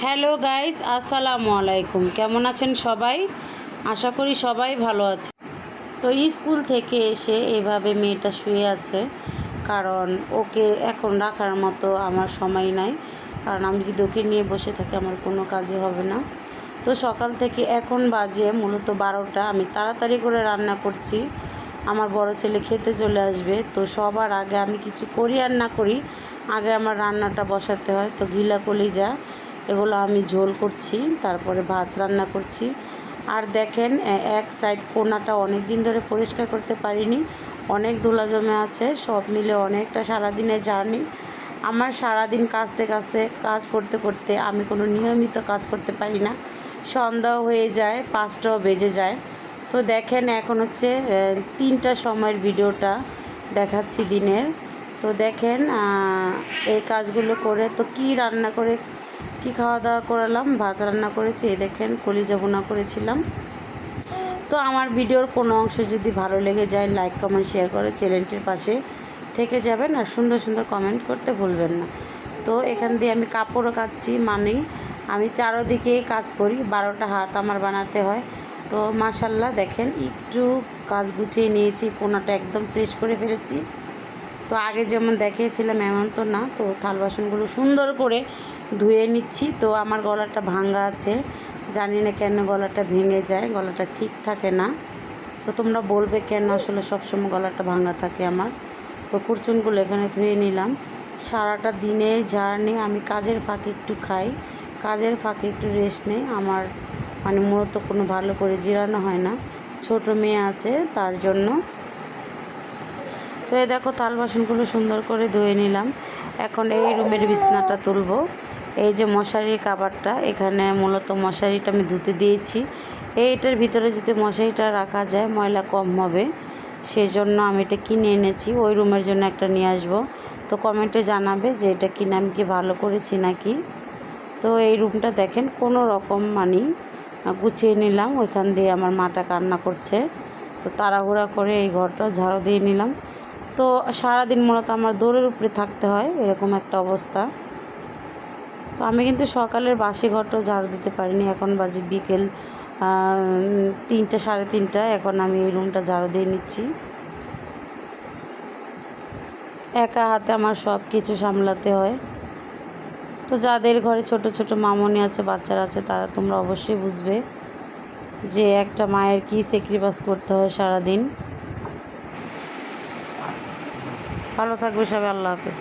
Hello guys, আসসালামু আলাইকুম। কেমন আছেন সবাই? আশা করি সবাই ভালো আছে। তো স্কুল থেকে এসে এভাবে মেয়েটা শুয়ে আছে, কারণ ওকে এখন রাখার মতো আমার সময় নাই। কারণ আমি যদি ওকে নিয়ে বসে থাকি আমার কোনো কাজই হবে না। তো সকাল থেকে এখন বাজে মূলত 12টা। আমি তাড়াতাড়ি করে রান্না করছি, আমার বড় ছেলে খেতে চলে আসবে। তো সবার আগে আমি কিছু করি আর না করি, আগে আমার রান্নাটা বসাতে হয়। তো ঘিলা কলিজা এগুলো আমি ঝোল করছি, তারপরে ভাত রান্না করছি। আর দেখেন এক সাইড কোনাটা অনেক দিন ধরে পরিষ্কার করতে পারিনি, অনেক ধুলা জমে আছে। সব মিলে অনেকটা সারাদিনের জার্নি। আমার সারাদিন কাজ করতে করতে আমি কোনো নিয়মিত কাজ করতে পারি না। সন্ধ্যাও হয়ে যায়, 5টাও বেজে যায়। তো দেখেন এখন হচ্ছে 3টার সময়ের ভিডিওটা দেখাচ্ছি দিনের। তো দেখেন এই কাজগুলো করে তো কি রান্না করে কি খাওয়া দাওয়া করালাম, ভাত রান্না করেছি, এই দেখেন কলিজা ভুনা করেছিলাম। তো আমার ভিডিওর কোনো অংশ যদি ভালো লেগে যায় লাইক কমেন্ট শেয়ার করে চ্যানেলটির পাশে থেকে যাবেন, আর সুন্দর সুন্দর কমেন্ট করতে ভুলবেন না। তো এখান দিয়ে আমি কাপড়ও কাচ্ছি, মানেই আমি চারোদিকেই কাজ করি, 12টা হাত আমার বানাতে হয়। তো মাশাল্লাহ দেখেন একটু কাজ গুছিয়ে নিয়েছি, কোনাটা একদম ফ্রেশ করে ফেলেছি। তো আগে যেমন দেখিয়েছিলাম এমন তো না। তো থাল বাসনগুলো সুন্দর করে ধুয়ে নিচ্ছি। তো আমার গলাটা ভাঙা আছে, জানি না কেন গলাটা ভেঙে যায়, গলাটা ঠিক থাকে না। তো তোমরা বলবে কেন আসলে সবসময় গলাটা ভাঙা থাকে আমার। তো কুরচুনগুলো এখানে ধুয়ে নিলাম। সারাটা দিনে জার্নি আমি কাজের ফাঁকে একটু খাই, কাজের ফাঁকে একটু রেস্ট নেই। আমার মানে মূলত কোনো ভালো করে জিরানো হয় না, ছোট মেয়ে আছে তার জন্য। তো এই দেখো থাল বাসনগুলো সুন্দর করে ধুয়ে নিলাম। এখন এই রুমের বিছনাটা তুলবো। এই যে মশারির কাভারটা, এখানে মূলত মশারিটা আমি ধুতে দিয়েছি। এইটার ভিতরে যদি মশারিটা রাখা যায় ময়লা কম হবে, সেই জন্য আমি এটা কিনে এনেছি। ওই রুমের জন্য একটা নিয়ে আসবো। তো কমেন্টে জানাবে যে এটা কিনে আমি কি ভালো করেছি নাকি। তো এই রুমটা দেখেন কোনো রকম মানে গুছিয়ে নিলাম। ওইখান দিয়ে আমার মাটা কান্না করছে, তো তাড়াহুড়া করে এই ঘরটা ঝাড়ু দিয়ে নিলাম। তো সারাদিন মূলত আমার দৌড়ের উপরে থাকতে হয়, এরকম একটা অবস্থা। তো আমি কিন্তু সকালের বাসি ঘরটাও ঝাড়ু দিতে পারিনি। এখন বাজে বিকেল 3টা সাড়ে 3টা, এখন আমি এই রুমটা ঝাড়ু দিয়ে নিচ্ছি। একা হাতে আমার সব কিছু সামলাতে হয়। তো যাদের ঘরে ছোট ছোট মামনি আছে, বাচ্চারা আছে, তারা তোমরা অবশ্যই বুঝবে যে একটা মায়ের কী স্যাক্রিফাইস করতে হয় সারাদিন। ভালো থাকবে সবাই, আল্লাহ হাফেজ।